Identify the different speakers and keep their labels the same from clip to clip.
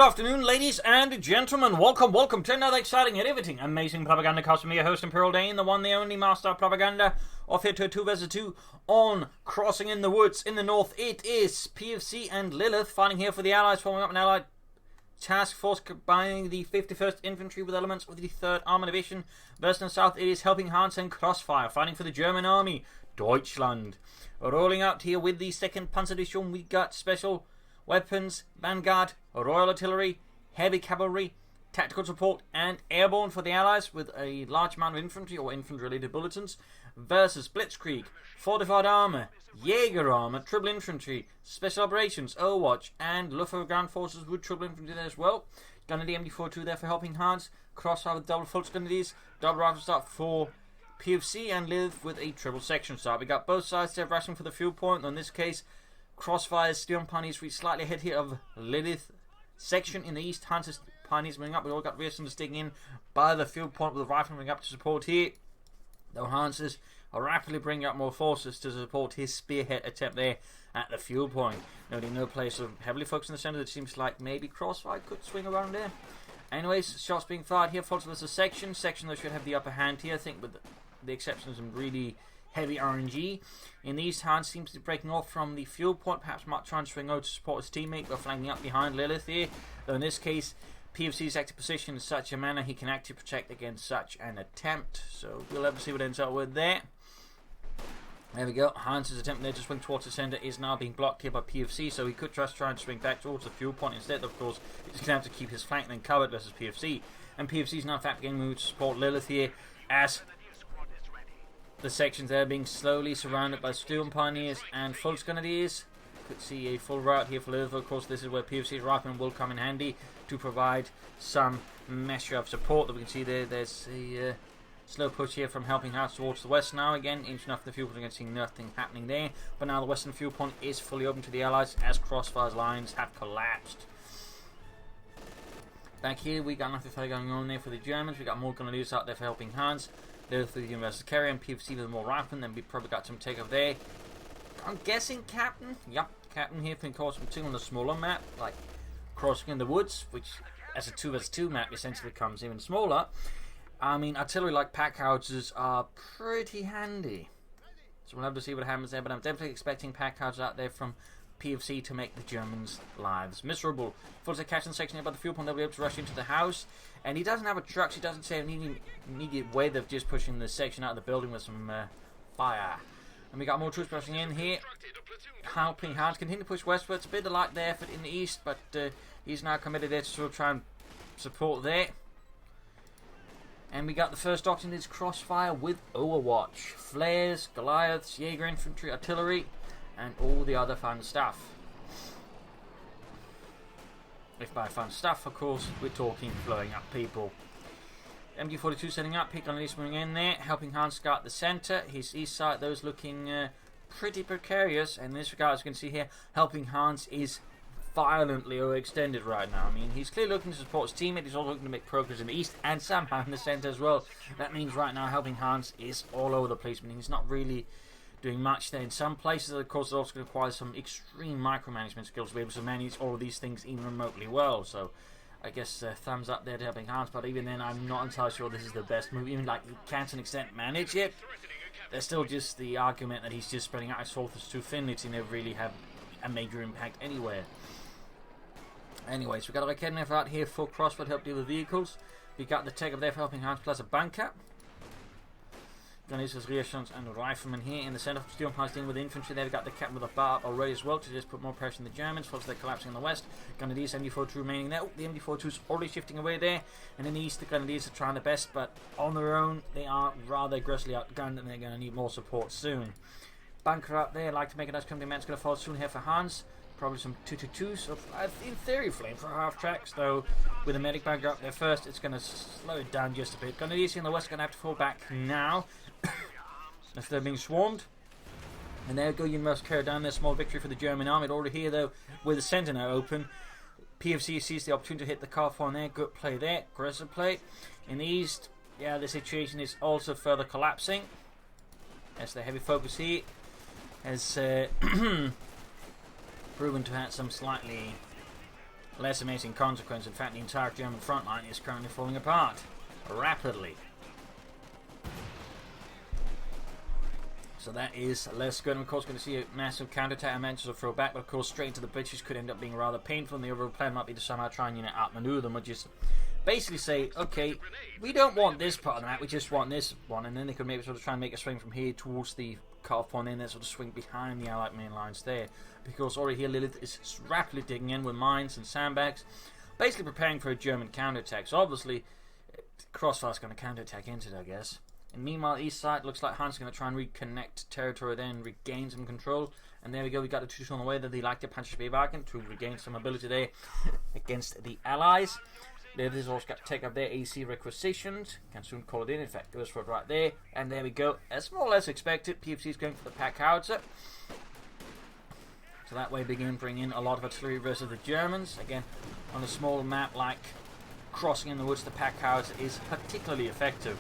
Speaker 1: afternoon, ladies and gentlemen. Welcome to another exciting and riveting, amazing Propagandacast. Me, your host, Imperial Dane, the one, the only master of propaganda, off here to a 2 vs 2 on Crossing in the Woods. In the north, it is PFC and Lilith fighting here for the Allies, forming up an Allied task force combining the 51st Infantry with elements of the 3rd Armored Division. Versus in the south, it is Helpinghans and Crossfire fighting for the German Army, Deutschland. Rolling out here with the 2nd Panzerdivision, we got special weapons, Vanguard, Royal Artillery, Heavy Cavalry, Tactical Support, and Airborne for the Allies with a large amount of infantry or infantry-related bulletins versus Blitzkrieg, Fortified Armour, Jaeger Armour, Triple Infantry, Special Operations, Overwatch, and Luftwaffe Ground Forces with Triple Infantry there as well. Gunner the MD42 there for Helpinghans, Crossfire with double full Gunneries, double rifle start for PFC, and Lilith with a triple section start. We got both sides there rushing for the fuel point. In this case, Crossfire's Steel Pioneers reach slightly ahead here of Lilith section in the east. Hunter's Pioneers moving up. We all got Reasons digging in by the field point with the rifle moving up to support here. Though Hansers are rapidly bringing up more forces to support his spearhead attempt there at the fuel point. Noting no place of heavily focused in the center, it seems like maybe Crossfire could swing around there. Anyways, shots being fired here. Folks versus section. Section though should have the upper hand here, I think, with the exception of some really heavy RNG. In the east, Hans seems to be breaking off from the fuel point, perhaps might try and swing out to support his teammate by flanking up behind Lilith here. Though in this case, PFC's active position in such a manner he can actually protect against such an attempt. So we'll have to see what ends up with there. There we go. Hans' attempt there to swing towards the centre is now being blocked here by PFC, so he could just try and swing back towards the fuel point instead. Of course, he's going to have to keep his flank then covered versus PFC. And PFC is now in fact getting moved to support Lilith here as the sections there being slowly surrounded by Steel Pioneers and Full Grenadiers. Could see a full route here for Lilith. Of course, this is where PFC's riflemen will come in handy to provide some measure of support. That we can see there. There's a slow push here from Helpinghans towards the west now. Again, inch enough to the fuel point, you can see nothing happening there. But now the western fuel point is fully open to the Allies as Crossfire's lines have collapsed. Back here, we got nothing going on there for the Germans. We got more Grenadiers out there for Helpinghans. Lilith with the Universal Carrier and PFC with more riflemen. Then we probably got some takeoff there. I'm guessing Captain. Yep, Captain here from Course 2 on the smaller map, like Crossing in the Woods, which as a 2 vs 2 map essentially becomes even smaller. I mean, artillery like pack houses are pretty handy. So we'll have to see what happens there, but I'm definitely expecting pack houses out there from PFC to make the Germans' lives miserable. Full catching section here by the fuel point, they'll be able to rush into the house. And he doesn't have a truck, so he doesn't say an immediate way of just pushing the section out of the building with some fire. And we got more troops rushing in here. Helpinghans continue to push westwards. A bit of light there effort in the east, but he's now committed there to sort of try and support there. And we got the first option is Crossfire with Overwatch. Flares, Goliaths, Jaeger Infantry, Artillery, and all the other fun stuff. If by fun stuff, of course, we're talking blowing up people. MD42 setting up, pick on Lilith moving in there, Helpinghans got the centre, his east side, those looking pretty precarious. And in this regard, as you can see here, Helpinghans is violently overextended right now. I mean, he's clearly looking to support his teammate, he's also looking to make progress in the east and somehow in the centre as well. That means right now Helpinghans is all over the place, meaning he's not really doing much there. In some places, of course, it's also going to require some extreme micromanagement skills to be able to manage all of these things even remotely well. So I guess thumbs up there to Helpinghans, but even then I'm not entirely sure this is the best move. Even like he can to an extent manage it, there's still just the argument that he's just spreading out his forces too thinly to never really have a major impact anywhere. Anyways, we've got a Raketten out here for Crossfire to help deal with vehicles. We got the tech up there for Helpinghans plus a bunker. Gunners, Reasons, and Riflemen here in the centre. Steel Pioneers dealing with infantry there. We got the captain with a bar up already as well to just put more pressure on the Germans. Folks, they're collapsing in the west. Grenadiers, MD42 remaining there. The MD42's already shifting away there. And in the east, the Grenadiers are trying their best, but on their own, they are rather aggressively outgunned and they're going to need more support soon. Bunker up there, like to make a nice company man's going to fall soon here for Hans. Probably some 222s of, in theory, flame for half tracks, though with a medic bunker up there first, it's going to slow it down just a bit. Grenadiers in the west are going to have to fall back now. If they're being swarmed. And there we go, Universal Carrier down there, small victory for the German army. Already here though, with the centre now open. PFC sees the opportunity to hit the car on there, good play there, aggressive play. In the east, yeah, the situation is also further collapsing. As the heavy focus here has proven to have some slightly less amazing consequence. In fact, the entire German front line is currently falling apart rapidly. So that is less good. And of course, going to see a massive counterattack. I mentioned a throwback, but of course, straight into the British could end up being rather painful. And the overall plan might be to somehow try and outmaneuver them, or just basically say, okay, we don't want this part of the map, we just want this one. And then they could maybe sort of try and make a swing from here towards the cut-off point, and then sort of swing behind the Allied main lines there. Because already here, Lilith is rapidly digging in with mines and sandbags, basically preparing for a German counterattack. So obviously, Crossfire's going to counterattack into it, I guess. And meanwhile, east side looks like Hans is going to try and reconnect territory there and regain some control. And there we go, we got the two on the way that they like to punch Spielwagen to regain some ability there against the Allies. Lilith has also got to take up their AC requisitions. Can soon call it in fact, goes for it right there. And there we go, as more or less expected, PFC is going for the pack howitzer. So that way begin bringing in a lot of artillery versus the Germans. Again, on a small map like Crossing in the Woods, the pack howitzer is particularly effective.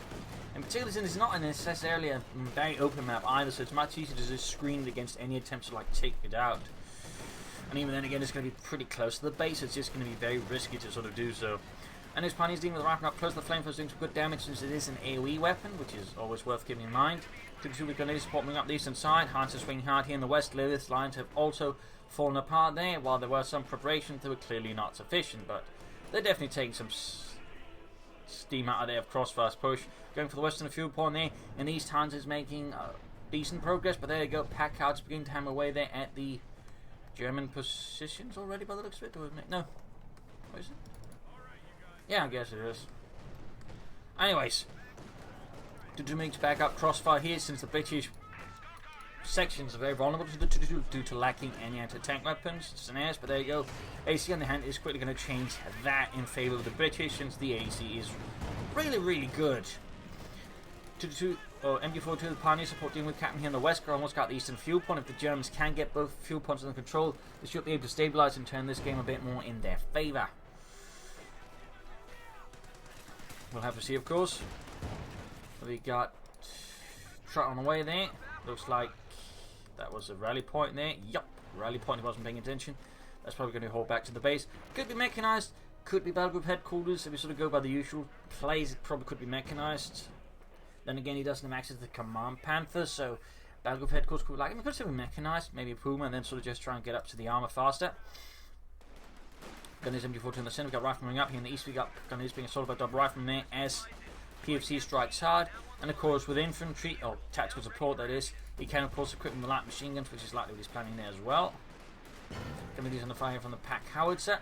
Speaker 1: And particularly since it's not necessarily a very open map either, so it's much easier to just screen it against any attempts to like take it out. And even then again, it's going to be pretty close to the base, it's just going to be very risky to sort of do so. And his Pioneer's dealing with wrapping up close. The flamethrowers doing some good damage since it is an AoE weapon, which is always worth keeping in mind. 2 with grenades supporting up the eastern side. Hans is swinging hard here in the west. Lilith's lines have also fallen apart there. While there were some preparations, they were clearly not sufficient, but they're definitely taking some steam out of there of Crossfire's push. Going for the western fuel point there. In the east, Hans is making decent progress, but there you go. Pack cards beginning to hammer away there at the German positions already by the looks of it. No. What is it? Yeah, I guess it is. Anyways, to make back up Crossfire here, since the British sections are very vulnerable to the due to lacking any anti-tank weapons, snares, but there you go. AC on the hand is quickly going to change that in favour of the British, since the AC is really, really good. MG42, the Pioneer support dealing with Captain here in the west, almost got the eastern fuel point. If the Germans can get both fuel points under control, they should be able to stabilise and turn this game a bit more in their favour. We'll have to see, of course. We got Trot on the way there. Looks like that was a rally point there. Yup, rally point. He wasn't paying attention. That's probably going to hold back to the base. Could be mechanized. Could be battle group headquarters. If we sort of go by the usual plays, it probably could be mechanized. Then again, he doesn't have access to the command panther, so battle group headquarters could be like him. It could still be mechanized, maybe a Puma, and then sort of just try and get up to the armor faster. Gunners MG42 in the center. We've got riflemen up here in the east. We got gunners being assaulted by double riflemen there as PFC strikes hard. And of course, with infantry, or tactical support that is, he can of course equip them with light machine guns, which is likely what he's planning there as well. Committees on the fire from the pack howitzer.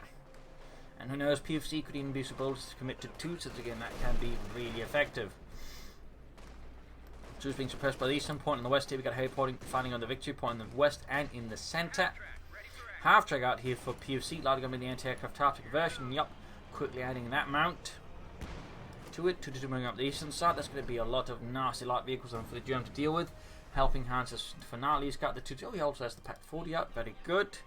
Speaker 1: And who knows, PFC could even be supposed to commit to 2, so again that can be really effective. 2 is being suppressed by the eastern point in the west here. We got Harry fighting on the victory point in the west and in the center. Half track out here for PFC, likely going to be the anti-aircraft tactic version. Yup, quickly adding that mount to it. 2 moving up the eastern side. That's going to be a lot of nasty light vehicles for the German to deal with. Helpinghans finale. He's got the 2. Oh, he also has the Pack 40 up. Very good.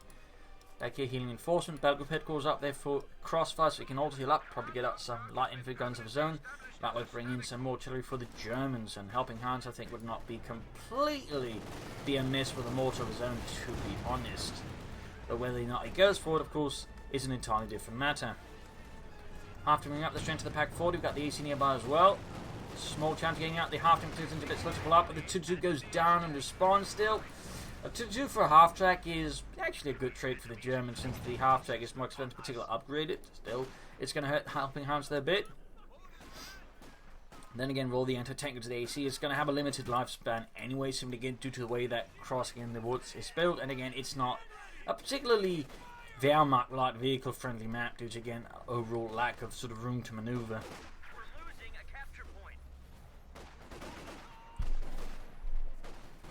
Speaker 1: Back here, healing enforcement. Battle group headquarters up there for Crossfire, so he can also heal up. Probably get out some light infantry guns of his own. That would bring in some more artillery for the Germans. And Helpinghans, I think, would not be completely be amiss with a mortar of his own, to be honest. But whether or not he goes for it, of course, is an entirely different matter. After moving up the strength of the Pack 40, we've got the AC nearby as well. Small chance of getting out the half-track platoons a bit slow to pull up, but the 2-2 goes down and responds still. A 2-2 for a half-track is actually a good trade for the Germans, since the half-track is more expensive, particularly upgraded. Still, it's going to hurt Helpinghans there a bit. Then again, roll the anti-tank to the AC. It's going to have a limited lifespan anyway, simply again due to the way that Crossing in the Woods is built. And again, it's not a particularly Wehrmacht light vehicle friendly map due to again overall lack of sort of room to maneuver.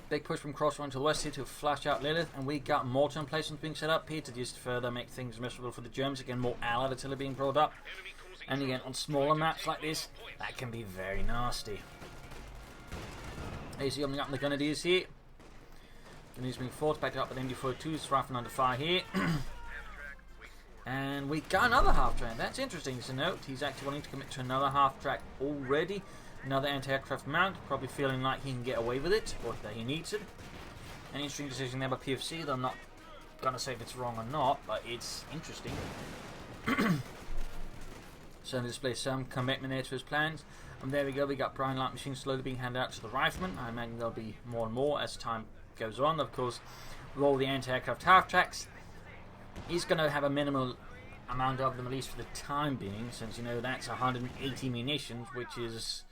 Speaker 1: Big push from Crossfire to the west here to flash out Lilith, and we got mortar emplacements being set up here to just further make things miserable for the Germans. Again, more allied artillery being brought up, and again on smaller maps like this, that can be very nasty. AC opening up the Grenadiers here. And he's being forced back up with MG42s, rifling under fire here. And we got another half-track. That's interesting to note. He's actually wanting to commit to another half-track already. Another anti-aircraft mount, probably feeling like he can get away with it, or that he needs it. An interesting decision there by PFC, though I'm not going to say if it's wrong or not, but it's interesting. Certainly displays some commitment there to his plans. And there we go, we got Brian light machines slowly being handed out to the riflemen. I imagine there'll be more and more as time goes on. Of course, with all the anti-aircraft half-tracks, he's going to have a minimal amount of them, at least for the time being, since, you know, that's 180 munitions, which is...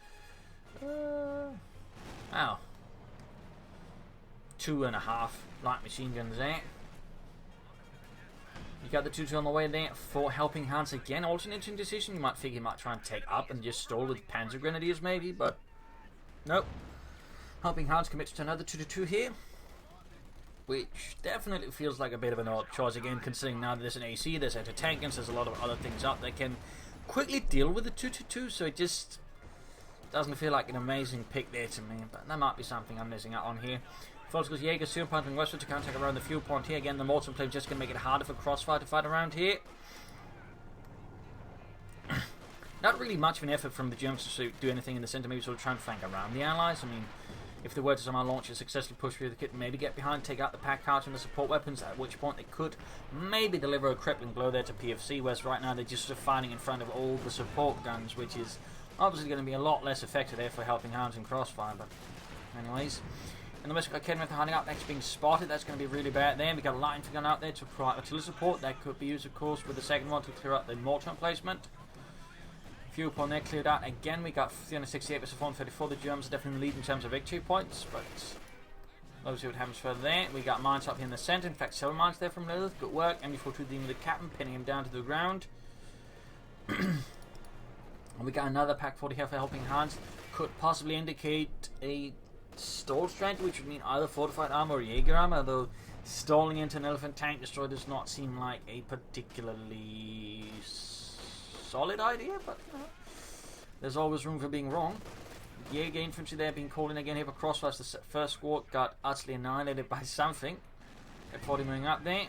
Speaker 1: wow. 2.5 light machine guns there. You got the 2-2 on the way there for Helpinghans again. Also an interesting decision. You might figure he might try and take up and just stall with Panzer Grenadiers maybe, but nope. Helpinghans commits to another 2-2 here, which definitely feels like a bit of an odd choice again, considering now that there's an AC, there's anti-tank, there's a lot of other things up that can quickly deal with the 2-2, so it just doesn't feel like an amazing pick there to me, but that might be something I'm missing out on here. Folks, Jaeger soon punting westward to contact around the fuel point here. Again, the mortar plane just going to make it harder for Crossfire to fight around here. Not really much of an effort from the Germans to do anything in the centre, maybe sort of try and flank around the Allies. I mean, if they were to somehow launch a successfully push through, they could maybe get behind, take out the pack cards and the support weapons, at which point they could maybe deliver a crippling blow there to PFC, whereas right now they're just sort of fighting in front of all the support guns, which is obviously going to be a lot less effective there for Helpinghans and Crossfire, but anyways. And the West Academy hiding up next being spotted. That's going to be really bad there. We got a light gun out there to provide artillery support. That could be used, of course, with the second one to clear out the mortar emplacement. Fuel upon there cleared out again. We got 368 versus 434. The Germans are definitely in the lead in terms of victory points, but let's see what happens further there. We got mines up here in the centre. In fact, several mines there from Lilith. Good work. MB42 dealing with the captain, pinning him down to the ground. And we got another pack 40 here for Helpinghans. Could possibly indicate a stall strategy, which would mean either fortified armor or Jaeger armor, although stalling into an elephant tank destroyer does not seem like a particularly solid idea, but there's always room for being wrong. Jaeger infantry there being called in again here for Crossfire. The first squad got utterly annihilated by something. Got 40 moving up there.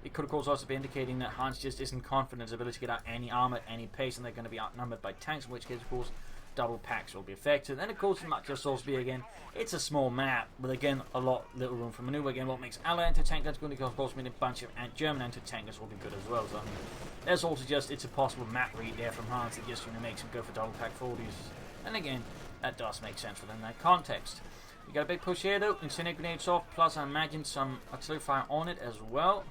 Speaker 1: It could of course also be indicating that Hans just isn't confident in his ability to get out any armor at any pace, and they're going to be outnumbered by tanks, in which case of course double packs will be effective. And of course it might just also be again, it's a small map with again a little room for maneuver. Again, what makes Allied anti-tank guns good, because of course mean a bunch of German anti-tank guns will be good as well. So I mean, there's also just, it's a possible map read there from Hans that just, you know, makes him go for double pack 40s. And again, that does make sense within that context. We got a big push here though, incendiary grenades off, plus I imagine some artillery fire on it as well.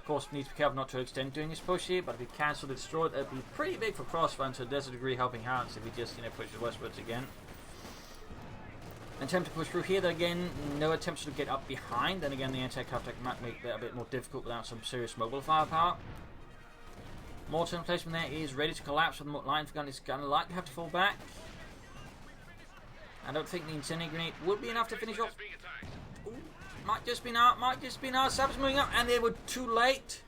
Speaker 1: Of course, needs to be careful not to extend doing his push here, but if he cancelled or destroyed, that'd be pretty big for Crossfire, and to a lesser degree Helpinghans if he just, you know, pushes westwards again. Attempt to push through here, though again, no attempts to get up behind. Then again, the anti-aircraft might make that a bit more difficult without some serious mobile firepower. Mortar emplacement there is ready to collapse, with the line gun is going to likely have to fall back. I don't think the incendiary grenade would be enough to finish off. Ooh, might just be now. Sab's moving up, and they were too late.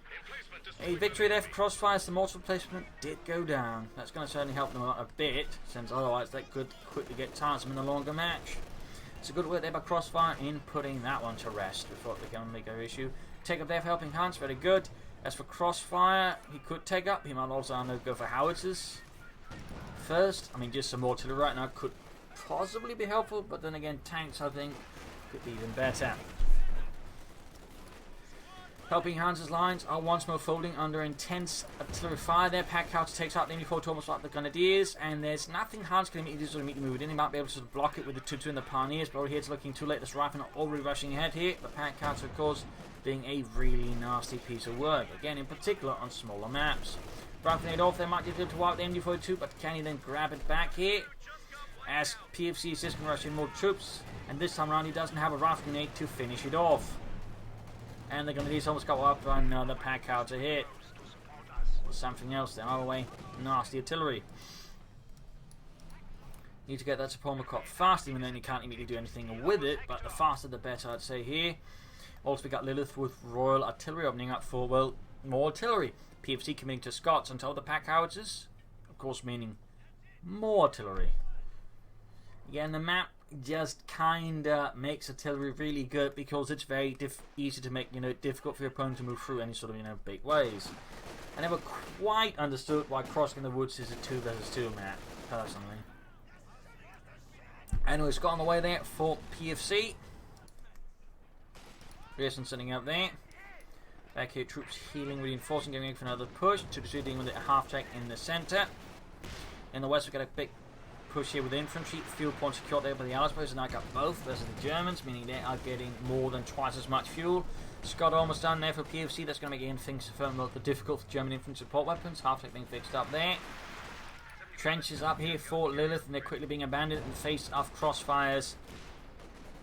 Speaker 1: A victory there for Crossfire as the mortar placement did go down. That's going to certainly help them out a bit, since otherwise they could quickly get tiresome in a longer match. It's a good work there by Crossfire in putting that one to rest before they can make their issue. Take up there for Helpinghans, very good. As for Crossfire, he could take up. He might also, I know, go for howitzers first. I mean, just some artillery right now could possibly be helpful, but then again, tanks, I think, could be even better. Helpinghans' lines are once more folding under intense artillery fire. Their pack couch takes out the MB4 almost like the Grenadiers, and there's nothing Hans can immediately sort of move it in. He might be able to sort of block it with the 2-2 and the Pioneers, but over here it's looking too late. This rifle already rushing ahead here. The pack couch, of course, being a really nasty piece of work. Again, in particular on smaller maps. Rifling it off, they might be able to wipe the MD42, but can he then grab it back here? As PFC is just rushing more troops, and this time around he doesn't have a rifle grenade to finish it off. And the Grenadiers almost got wiped by another pack out to hit. Or something else then, all the way. Nasty artillery. Need to get that to Pomacop fast, even then you can't immediately do anything with it, but the faster the better, I'd say here. Also we got Lilith with Royal Artillery opening up for, well, more artillery. PFC committing to Scots until the pack howitzers, of course meaning more artillery. Again, the map just kinda makes artillery really good because it's very easy to make, you know, difficult for your opponent to move through any sort of, you know, big ways. I never quite understood why Crossing the Woods is a 2 versus 2 map, personally. Anyway, it's got on the way there for PFC. Pearson sitting up there. Back here, troops healing, reinforcing, getting ready for another push. 2-2 dealing with a half tank in the centre. In the west, we've got a big push here with infantry. Fuel point secured there by the Allies, and I got both versus the Germans, meaning they are getting more than twice as much fuel. Scott almost done there for PFC. That's going to make things far more difficult for German infantry support weapons. Half tank being fixed up there. Trenches up here for Lilith, and they're quickly being abandoned in the face of Crossfire's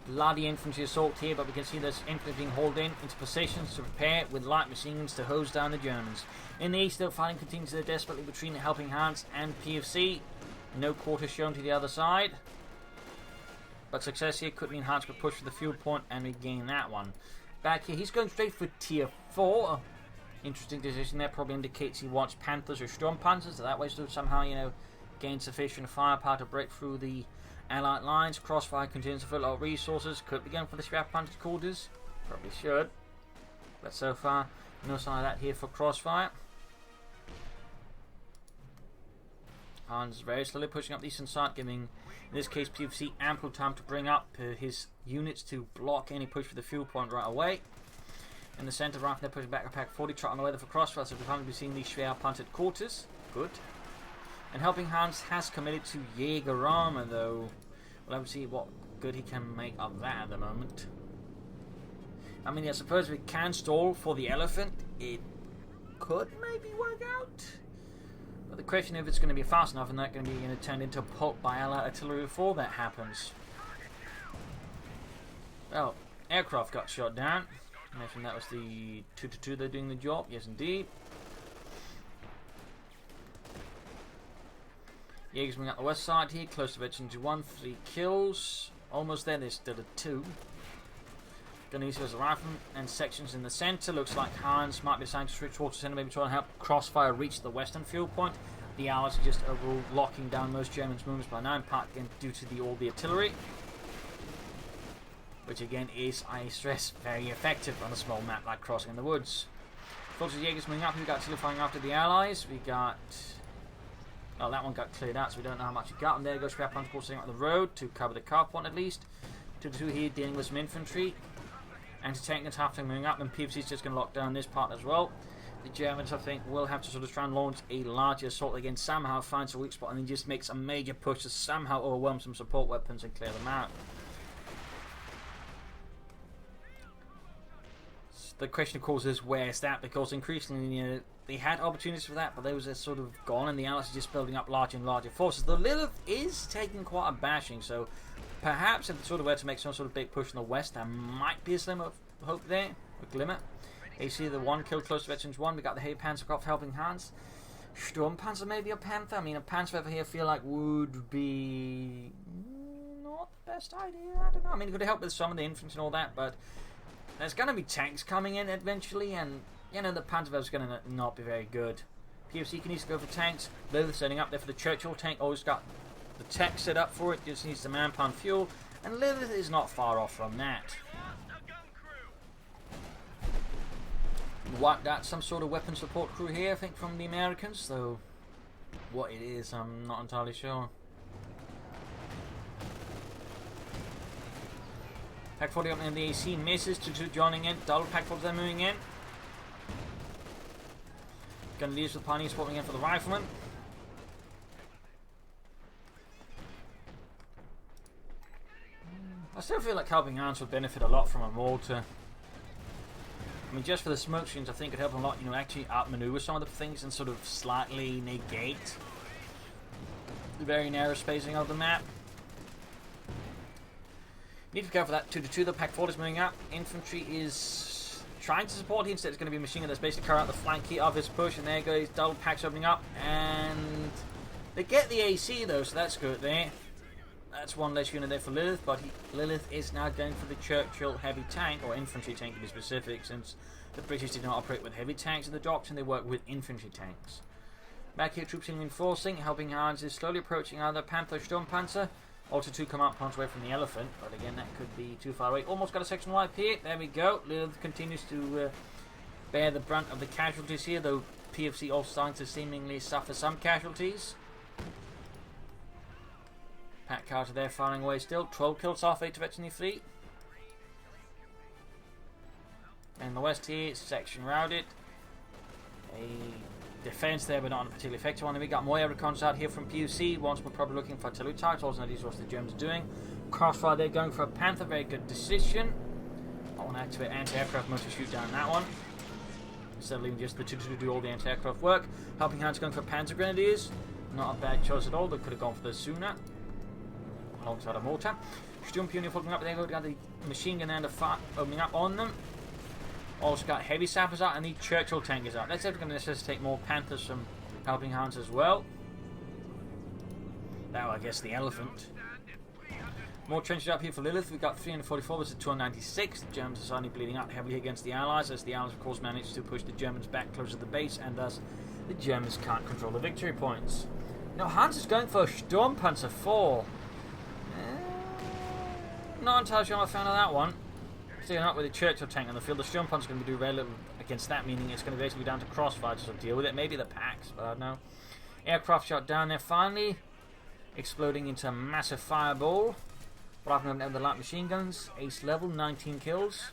Speaker 1: bloody infantry assault here, but we can see this infantry being hauled into positions to prepare with light machines to hose down the Germans. In the east, though, fighting continues there desperately between the Helpinghans and PFC. No quarter shown to the other side, but success here could mean Hans could push for the fuel point and regain that one. Back here, he's going straight for tier 4. Interesting decision there, probably indicates he wants Panthers or Storm Panthers, so that way to somehow, you know, gain sufficient firepower to break through the Allied lines. Crossfire continues to fill out resources. Could be going for the scrap Panther quarters. Probably should. But so far, no sign of that here for Crossfire. Hans very slowly pushing up the eastern side, giving, in this case, PFC ample time to bring up his units to block any push for the fuel point right away. In the centre, right, they're pushing back a pack 40, trotting away there for Crossfire, so we're going to be seeing these schwer punted quarters. Good. And Helpinghans has committed to Jaeger Armour, though. We'll have to see what good he can make of that at the moment. I mean, I suppose we can stall for the elephant. It could maybe work out. But the question is if it's going to be fast enough and that's going to be turned into a pulp by Allied artillery before that happens. Well, aircraft got shot down. I mentioned that was the 2-2 they're doing the job. Yes, indeed. Jaeger's moving up the west side here, close to veteran to 1, 3 kills. Almost there, there's still a 2. Gonna use it as a rifleman and sections in the centre. Looks like Hans might be assigned to switch towards the centre, maybe trying to help Crossfire reach the western fuel point. The Allies are just overall locking down most Germans' movements by now, in part again due to all the artillery. Which again is, I stress, very effective on a small map like Crossing in the Woods. Forces Jaeger's moving up, we got artillery firing after the Allies. We got... well, that one got cleared out, so we don't know how much we got. And there goes scrap transport sitting on the road to cover the car point at least. 2-2 here dealing with some infantry. Anti-tank and half tank moving up, and PFC is just going to lock down this part as well. The Germans, I think, will have to sort of try and launch a larger assault again, somehow finds a weak spot, and then just makes a major push to somehow overwhelm some support weapons and clear them out. The question, of course, is where's that? Because increasingly, you know, they had opportunities for that, but those are sort of gone, and the Allies are just building up larger and larger forces. The Lilith is taking quite a bashing, so perhaps if they sort of were to make some sort of big push in the west, there might be a slim of hope there, a glimmer. You see the 1 kill close to veterans 1. We got the Hey Panzerkopf Helpinghans. Sturm Panzer maybe a Panther. I mean, a Panther over here I feel like would be not the best idea. I don't know. I mean, it could help with some of the infantry and all that, but there's going to be tanks coming in eventually, and you know the Panther is going to not be very good. PFC can easily go for tanks. Lilith setting up there for the Churchill tank. Always got the tech set up for it. Just needs the man-pound fuel, and Lilith is not far off from that. Wiped out some sort of weapon support crew here, I think, from the Americans, though what it is, I'm not entirely sure. Pack 40 up in the AC misses, 2-2 joining in, double pack 40 they're moving in. Gonna leave with Pioneers swapping in for the rifleman. I still feel like Helpinghans would benefit a lot from a mortar. I mean, just for the smoke screens, I think it'd help a lot, you know, actually outmaneuver some of the things and sort of slightly negate the very narrow spacing of the map. Need to be careful for that 2-2. The pack 4 is moving up. Infantry is trying to support him. Instead, it's going to be a machine gun that's basically cut out the flank here of his push, and there goes double packs opening up, and they get the AC though, so that's good there. That's one less unit there for Lilith, but Lilith is now going for the Churchill heavy tank, or infantry tank to be specific, since the British did not operate with heavy tanks in the docks and they work with infantry tanks. Back here, troops in reinforcing. Helpinghans is slowly approaching either Panther or Sturmpanzer. Also 2 come out, punch away from the elephant, but again, that could be too far away. Almost got a section wipe here. There we go. Lilith continues to bear the brunt of the casualties here, though PFC also starting to seemingly suffer some casualties. Pat Carter there firing away still. 12 kills off 8 to veteran fleet. In the west here, section routed. A defense there, but not a particularly effective one. And we got more air recons out here from PUC. Once we're probably looking for artillery targets. And that is what the Germans are doing. Crossfire, they're going for a Panther. Very good decision. I want to activate anti-aircraft mode to shoot down that one, instead of leaving just the two to do all the anti-aircraft work. Helpinghans going for Panzer Grenadiers. Not a bad choice at all. They could have gone for this sooner. Alongside a mortar. Sturmpionier following up. There we got the machine gun and the fire opening up on them. Also got heavy sappers out and the Churchill tankers out. That's going to necessitate more Panthers from Helpinghans as well. Now I guess the Elephant. More trenches up here for Lilith. We've got 344 versus 296. The Germans are suddenly bleeding out heavily against the Allies, as the Allies of course managed to push the Germans back closer to the base, and thus the Germans can't control the victory points. Now Hans is going for a Sturmpanzer 4. Not entirely sure I'm a fan of that one. Staying up with the Churchill tank on the field, the Sturmpanzer is going to do very little against that, meaning it's going to basically be down to Crossfire to sort of deal with it. Maybe the packs, but I don't know. Aircraft shot down there finally, exploding into a massive fireball. Riflemen have the light machine guns, ace level, 19 kills.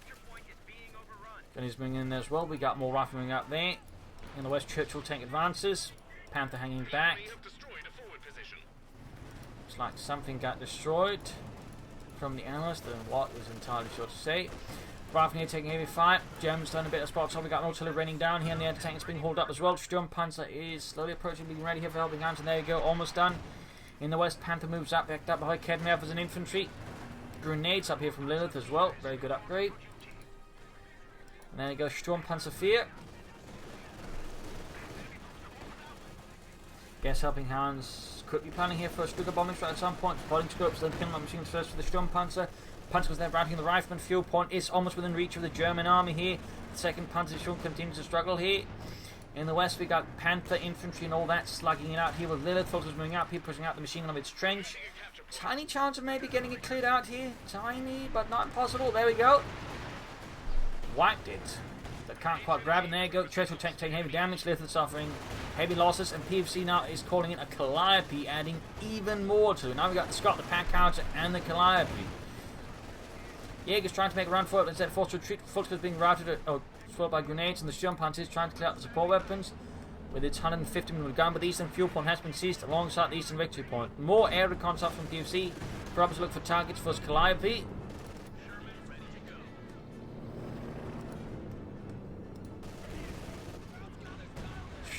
Speaker 1: Gunny's moving in there as well. We got more riflemen up there. In the west, Churchill tank advances. Panther hanging back. Looks like something got destroyed from the analyst, and what is entirely sure to say. Riflemen taking heavy fire. Germans done a bit of spots, so we got an artillery raining down here, and the anti-tank is being hauled up as well. Sturmpanzer is slowly approaching, being ready here for Helpinghans, and there you go, almost done. In the west, Panther moves up, backed up behind Kedmev as an infantry. Grenades up here from Lilith as well. Very good upgrade. And there you go, Sturmpanzer 4. Guess Helpinghans could be planning here for a Stuka bombing strike at some point. Spotting scopes, then killing my machines first for the Sturmpanzer. Panzer was there routing the rifleman. Fuel point is almost within reach of the German army here. The second Panzer Division continues to struggle here. In the west, we got Panther infantry and all that slugging it out here with Lilith. Filters moving up here, pushing out the machine gun of its trench. Tiny chance of maybe getting it cleared out here. Tiny, but not impossible. There we go. Wiped it. They can't quite grab it. There you go. Churchill tank taking heavy damage. Lilith suffering heavy losses. And PFC now is calling it a Calliope, adding even more to it. Now we got the Scott, the Pack Howitzer, and the Calliope. Jaeger's trying to make a run for it, but instead forced retreat. Fultz being routed followed by grenades, and the Sturmpanzer is trying to clear out the support weapons with its 150mm gun, but the eastern fuel point has been seized alongside the eastern victory point. More air recon up from PFC. Probs look for targets for Calliope.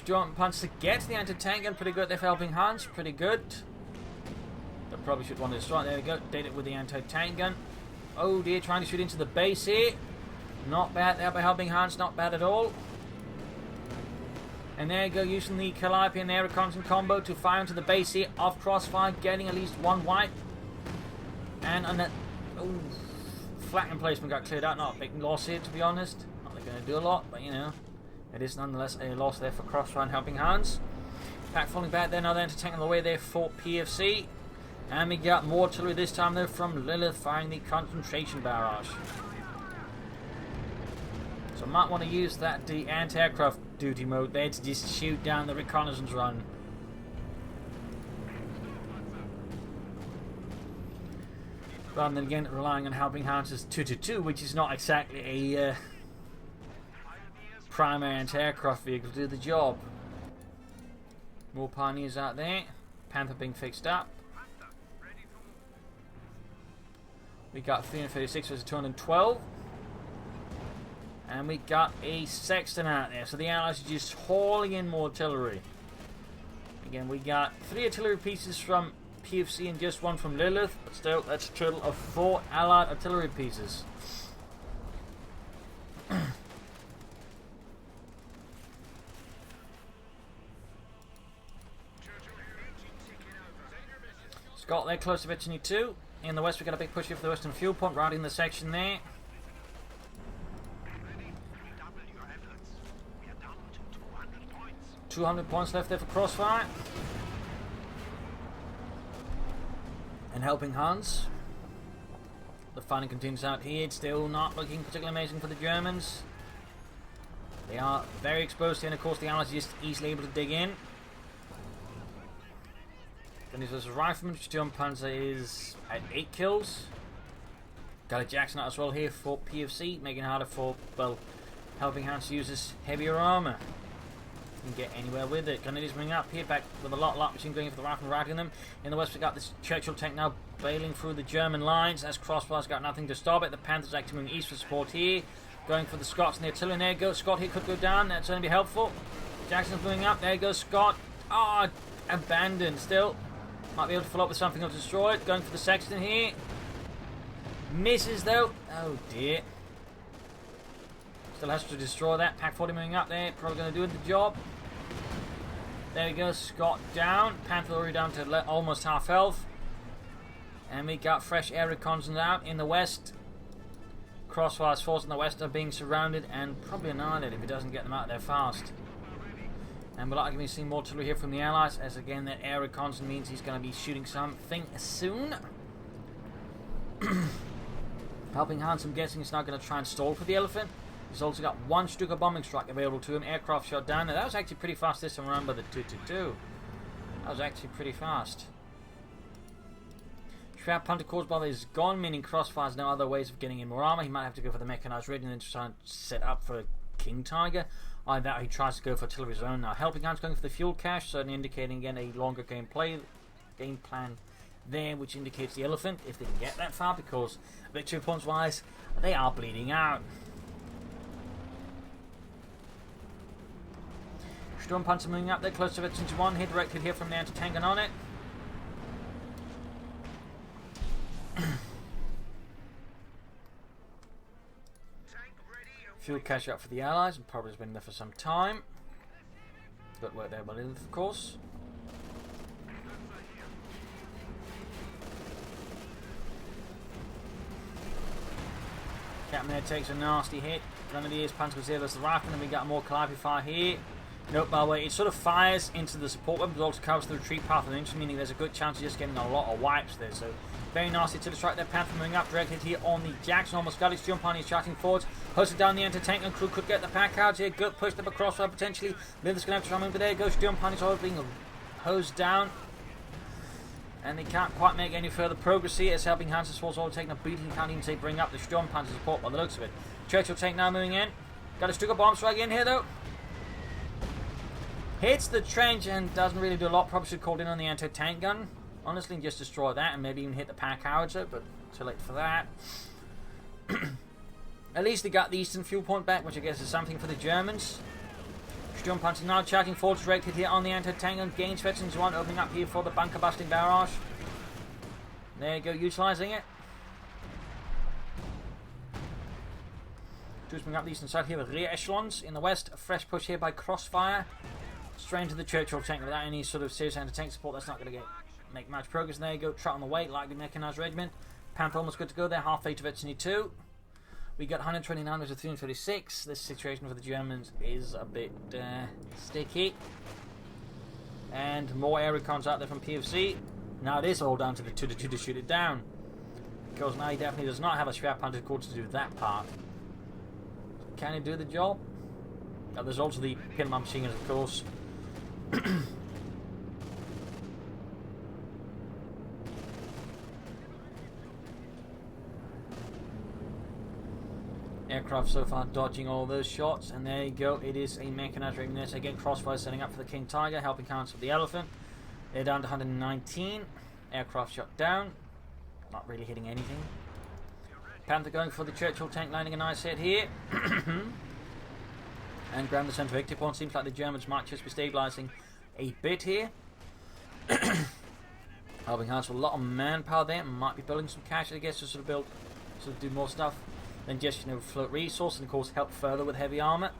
Speaker 1: Sturmpanzer gets the anti-tank gun, pretty good. They're Helpinghans, pretty good. They probably should want to destroy it. There we go, date it with the anti-tank gun. Oh dear, trying to shoot into the base here. Not bad there by Helpinghans, not bad at all. And there you go, using the Calliope and the air reconnaissance combo to fire into the base here of Crossfire, getting at least one wipe. And on that, flat emplacement got cleared out. Not a big loss here, to be honest. Not they're going to do a lot, but you know, it is nonetheless a loss there for Crossfire and Helpinghans. Pack falling back there, now they're tank on the way there for PFC. And we got more artillery this time though from Lilith, firing the concentration barrage. So might want to use that the anti-aircraft duty mode there to just shoot down the reconnaissance run. Rather than again relying on Helpinghans' 2-2-2, which is not exactly a primary anti-aircraft vehicle to do the job. More pioneers out there. Panther being fixed up. We got 336 versus 212. And we got a Sexton out there. So the Allies are just hauling in more artillery. Again, we got 3 artillery pieces from PFC and just 1 from Lilith. But still, that's a total of 4 Allied artillery pieces. Scott there, close to Victory 2. In the west, we got a big push here for the western fuel point, routing the section there. 200 points left there for Crossfire. And Helpinghans. The fighting continues out here. It's still not looking particularly amazing for the Germans. They are very exposed here, and of course the Allies are just easily able to dig in. Then there's a rifleman. Sturmpanzer is at 8 kills. Got a Jackson out as well here for PFC, making it harder for, well, Helpinghans uses heavier armour. Can get anywhere with it. Grenadiers moving up here, back with a lot machine going for the rifle and riding them. In the west we got this Churchill tank now bailing through the German lines as Crossfire's got nothing to stop it. The Panthers actually moving east for support here. Going for the Scots and the artillery. There goes Scott here, could go down, that's going to be helpful. Jackson's moving up, there goes Scott. Ah, abandoned still. Might be able to follow up with something or destroy it. Going for the Sexton here. Misses though. Oh dear. Still has to destroy that. Pack 40 moving up there. Probably going to do the job. There we go. Scott down. Panther already down to almost half health. And we got fresh air reconnaissance out in the west. Crossfire's force in the west are being surrounded and probably annihilated if he doesn't get them out there fast. And we're likely to be seeing more artillery here from the Allies, as again that air reconnaissance means he's going to be shooting something soon. Helpinghans, I'm guessing, is now going to try and stall for the Elephant. He's also got one Stuka bombing strike available to him. Aircraft shot down. Now that was actually pretty fast this time around by the 222. That was actually pretty fast. Shroud Punter Corps Brother is gone, meaning Crossfire's no other ways of getting in more armor. He might have to go for the mechanized rig and then try and set up for King Tiger. Either that or he tries to go for artillery zone. Now Helpinghans going for the fuel cache, certainly indicating again a longer game plan there, which indicates the Elephant, if they can get that far, because victory points wise, they are bleeding out. Storm Panzer moving up there, close to it into one, hit directed here from the anti-tank and on it. Fuel cache up for the Allies, and probably has been there for some time. Good work there by Lilith, of course. Captain there takes a nasty hit. Grenadiers, Panzer Zero, the rifle, and we got more Calliope fire here. Nope, by the way, it sort of fires into the support weapon, but also covers the retreat path of the inch, meaning there's a good chance of just getting a lot of wipes there. So, very nasty to the strike there. Panther moving up, directed here on the Jackson. Almost got his jump on, he's charging forwards. Hosted down the anti-tank, and crew could get the pack out here. Good push up a Crossfire potentially. Lilith's going to have to try and move, but there goes jump on, he's always being hosed down. And they can't quite make any further progress here as Helpinghans' force all taking a beating. Can't even say bring up the Storm Panzer support by the looks of it. Churchill tank now moving in. Got a Stuka bomb strike in here though. Hits the trench and doesn't really do a lot. Probably should call in on the anti-tank gun. Honestly, just destroy that and maybe even hit the pack howitzer, but too late for that. At least they got the eastern fuel point back, which I guess is something for the Germans. Sturmpanzer now charging forward, directed here on the anti-tank gun. Gains veterans one, opening up here for the bunker busting barrage. There you go, utilising it. Just bring up the eastern side here with rear echelons. In the west, a fresh push here by Crossfire. Straight into the Churchill tank without any sort of serious anti-tank support. That's not going to make much progress. There you go, trot on the way, like the mechanized regiment. Panther almost good to go there, half fate of Etsy 2. We got 129 versus 336. This situation for the Germans is a bit sticky. And more air recons out there from PFC. Now it is all down to the 2-2 to shoot it down. Because now he definitely does not have a Schwerpanzer Corps to do that part. Can he do the job? There's also the Pinman machine guns, of course. Aircraft so far dodging all those shots, and there you go, it is a mechanized regiment. Again, Crossfire setting up for the King Tiger, helping cancel the Elephant. They're down to 119. Aircraft shot down, not really hitting anything. Panther going for the Churchill tank, landing a nice hit here. And grab the centre victory point. Seems like the Germans might just be stabilising a bit here. Helpinghans with a lot of manpower there, might be building some cash, I guess, to sort of do more stuff than just, float resource, and of course help further with heavy armour.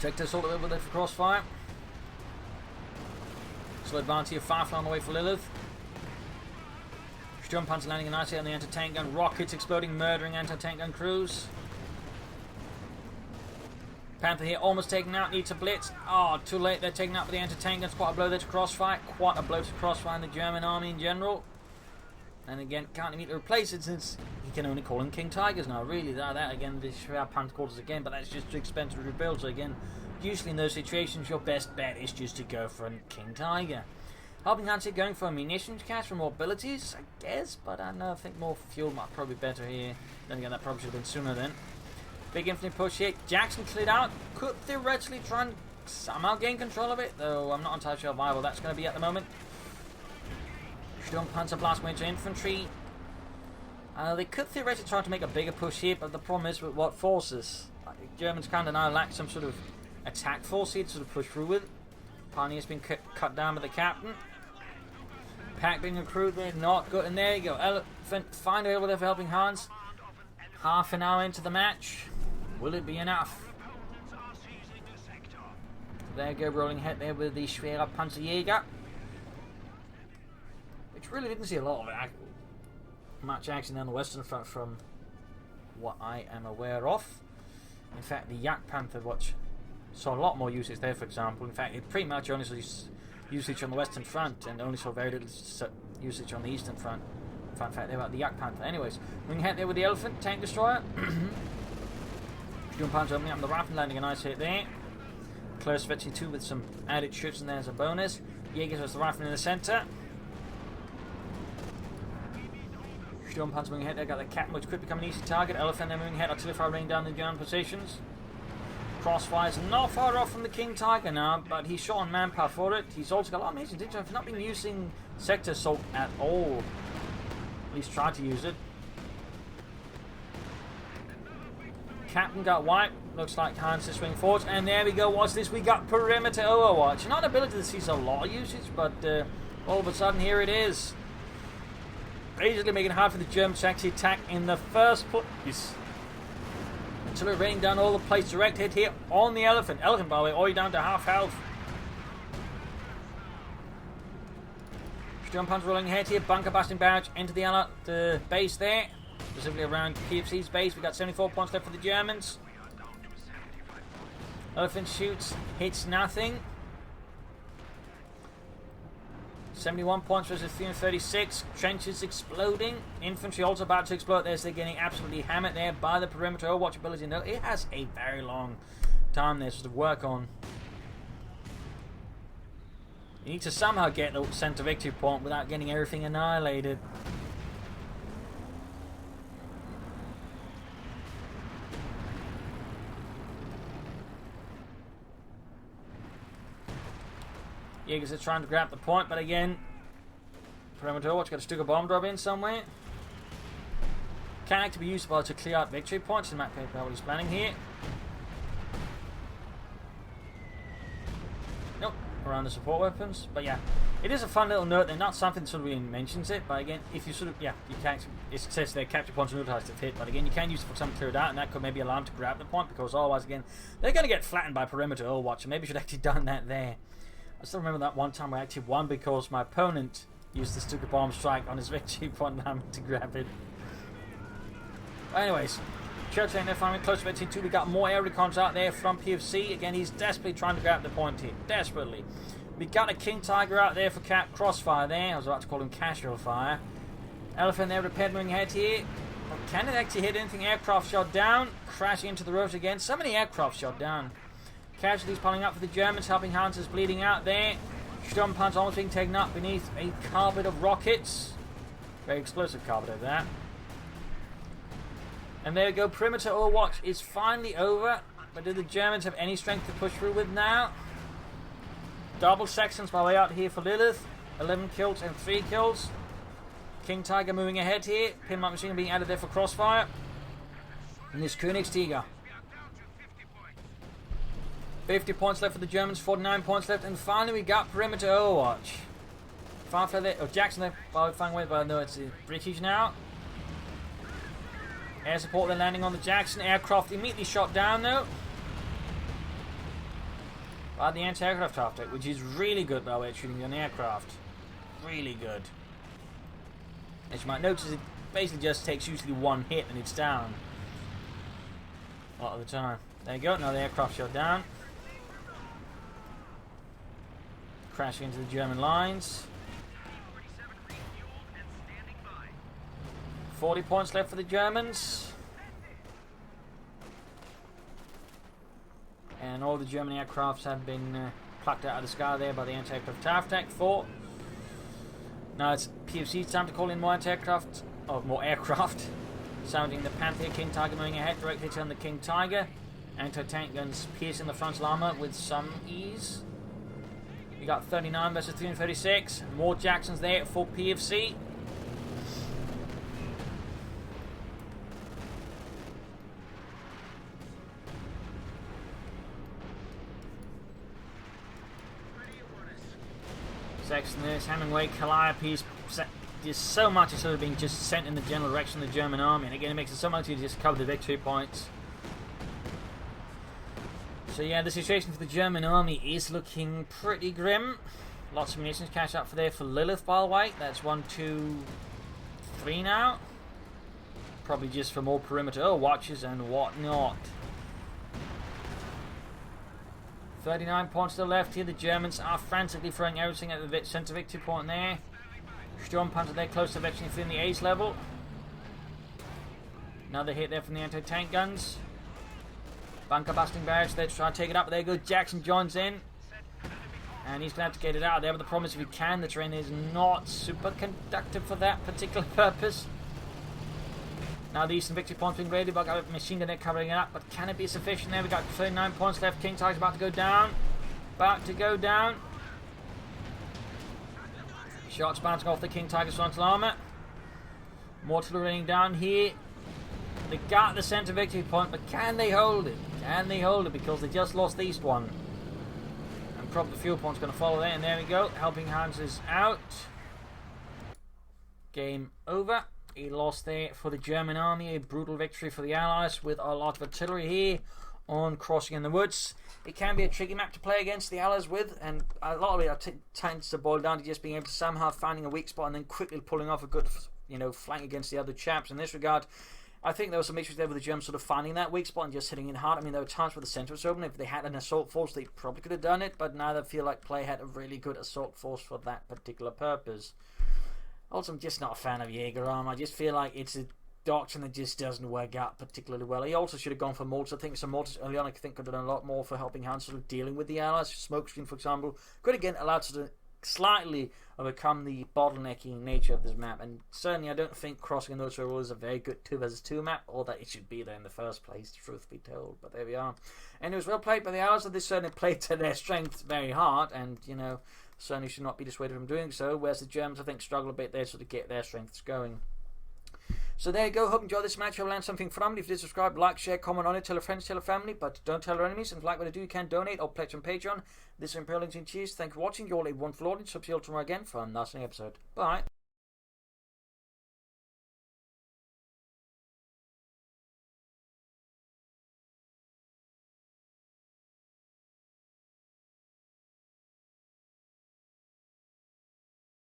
Speaker 1: Sector assault over there for Crossfire. Slow advance here, Firefly on the way for Lilith. Sturmpanzer landing a nice hit on the anti-tank gun. Rockets exploding, murdering anti-tank gun crews. Panther here almost taken out, needs a blitz. Oh, too late, they're taken out by the anti-tank guns. Quite a blow there to Crossfire. Quite a blow to Crossfire and the German army in general. And again, can't immediately replace it since he can only call in King Tigers now. Really, that again, the Panther quarters again, but that's just too expensive to rebuild. So again, usually in those situations, your best bet is just to go for a King Tiger. Helpinghans here going for a munitions cache for more abilities, I guess, but I think more fuel might probably be better here. Then again, that probably should have been sooner then. Big infantry push here. Jackson cleared out. Could theoretically try and somehow gain control of it, though I'm not entirely sure how viable that's going to be at the moment. Sturmpanzer blast into infantry. They could theoretically try to make a bigger push here, but the problem is with what forces. Germans kind of now lack some sort of attack force here to sort of push through with. Pioneer's been cut down by the captain. Pack being recruited, they're not good. And there you go. Elephant find out with their Helpinghans. Half an hour into the match. Will it be enough? There you go, rolling ahead there with the Schwerer Panzerjäger. Which really didn't see a lot of much action on the Western Front from what I am aware of. In fact, the Jagdpanther watch saw a lot more usage there, for example. In fact, it pretty much only saw usage on the Western Front and only saw very little usage on the Eastern Front. Fun fact there about the Jagdpanther. Anyways, moving ahead there with the Elephant tank destroyer. Sturmpanzer opening up the raft and landing a nice hit there. Close Vetchi 2 with some added shoots in there as a bonus. Jaegers was the rifle in the centre. Sturmpanzer moving ahead there, got the Captain, which could become an easy target. Elephant then moving ahead, artillery fire raining down the German positions. Crossfire's not far off from the King Tiger now, but he's short on manpower for it. He's also got a lot of amazing things for not been using sector assault at all. At least try to use it. Captain got wiped. Looks like Hans is swinging forwards. And there we go. What's this? We got perimeter Overwatch. Not an ability that sees a lot of usage, but all of a sudden here it is. Basically making it hard for the Germans to actually attack in the first place. Until they're raining down all the plates. Direct hit here on the Elephant. Elephant, by the way, already down to half health. Sturmpanzer rolling ahead here. Bunker busting barrage into the base there. Specifically around PFC's base. We've got 74 points left for the Germans. Elephant shoots. Hits nothing. 71 points versus 336. Trenches exploding. Infantry also about to explode there, so they're getting absolutely hammered there by the perimeter Overwatch ability. No, it has a very long time there to work on. You need to somehow get the center victory point without getting everything annihilated. Jaegers are trying to grab the point, but again, perimeter Overwatch got a Stuka bomb drop in somewhere. Can actually be useful to clear out victory points in map paper what he's planning here. Nope, around the support weapons. But yeah, it is a fun little note. They're not something that sort of really mentions it, but again, if you sort of, yeah, you can't, it says their capture points neutralized if hit, but again, you can use it for something cleared out, and that could maybe allow them to grab the point, because otherwise, again, they're going to get flattened by perimeter Overwatch, and maybe should have actually done that there. I still remember that one time where I actually won because my opponent used the Stuka bomb strike on his victory point and I'm to grab it. But anyways, Church Lane, they're firing close to Victory 2. We got more air recons out there from PFC. Again, he's desperately trying to grab the point here. Desperately. We got a King Tiger out there for Cap Crossfire there. I was about to call him Casual Fire. Elephant there, repaired moving ahead here. But can it actually hit anything? Aircraft shot down. Crashing into the roads again. So many aircraft shot down. Casualties piling up for the Germans. Helpinghans is bleeding out there. Sturmpanzer almost being taken up beneath a carpet of rockets. Very explosive carpet over that. And there we go. Perimeter Overwatch is finally over. But do the Germans have any strength to push through with now? Double sections by the way out here for Lilith. 11 kills and 3 kills. King Tiger moving ahead here. Pinmark machine being added there for Crossfire. And this Königstiger. 50 points left for the Germans, 49 points left, and finally we got perimeter Overwatch. Farfare there, oh Jackson there, flying away, but no, it's British now. Air support then landing on the Jackson. Aircraft immediately shot down though. By the anti-aircraft after, which is really good by the way at shooting on the aircraft. Really good. As you might notice, it basically just takes usually one hit and it's down. A lot of the time. There you go, now the aircraft shot down. Crashing into the German lines. 40 points left for the Germans. And all the German aircrafts have been plucked out of the sky there by the anti-aircraft tower attack. 4. Now it's PFC's time to call in more anti-aircraft, or more aircraft. Sounding the Panther, King Tiger moving ahead directly to the King Tiger. Anti-tank guns piercing the frontal armor with some ease. You got 39 versus 336. More Jacksons there for PFC. Section this, Hemingway, Calliope's just so much is sort of being just sent in the general direction of the German army, and again it makes it so much easier to just cover the victory points. So yeah, the situation for the German army is looking pretty grim. Lots of munitions cash up for there for Lilith, by the way. That's 1, 2, 3 now. Probably just for more perimeter watches and whatnot. 39 points still left here. The Germans are frantically throwing everything at the centre victory point there. Storm Panther there close to victory in the ace level. Another hit there from the anti-tank guns. Bunker busting barracks there to try and take it up. But there goes Jackson joins in. And he's going to have to get it out of there. But the problem is if he can, the terrain is not super conductive for that particular purpose. Now the Eastern victory points being raided, but got a machine gun there covering it up. But can it be sufficient there? We've got 39 points left. King Tiger's about to go down. About to go down. Shots bouncing off the King Tiger's frontal armor. Mortal raining down here. They got the centre victory point, but can they hold it? Can they hold it? Because they just lost the East one. And probably the fuel point's going to follow there. And there we go. Helpinghans is out. Game over. He lost there for the German army. A brutal victory for the Allies with a lot of artillery here on Crossing in the Woods. It can be a tricky map to play against the Allies with, and a lot of it tends to boil down to just being able to somehow finding a weak spot and then quickly pulling off a good, flank against the other chaps. In this regard, I think there was some issues there with the Germans sort of finding that weak spot and just hitting in hard. I mean, there were times where the centre was open. If they had an assault force, they probably could have done it, but now they feel like Play had a really good assault force for that particular purpose. Also, I'm just not a fan of Jaeger Armour. I just feel like it's a doctrine that just doesn't work out particularly well. He also should have gone for mortars. I think some mortars early on, I think, could have done a lot more for Helpinghans sort of dealing with the Allies. Smokescreen, for example, could again allow us to slightly overcome the bottlenecking nature of this map. And certainly, I don't think Crossing in the Woods is a very good 2 versus 2 map, or that it should be there in the first place, truth be told. But there we are. And it was well played by the Allies, and they certainly played to their strength very hard, and, certainly should not be dissuaded from doing so, whereas the Germans, I think, struggle a bit there to get their strengths going. So there you go. Hope you enjoyed this match. Hope you learned something from it. If you did, subscribe, like, share, comment on it, tell a friend, tell a family, but don't tell our enemies. And if you like what I do, you can donate or pledge on Patreon. This is Imperial Links and Cheese. Thank you for watching. You're all a wonderful audience. Hope to see you all tomorrow again for another episode. Bye.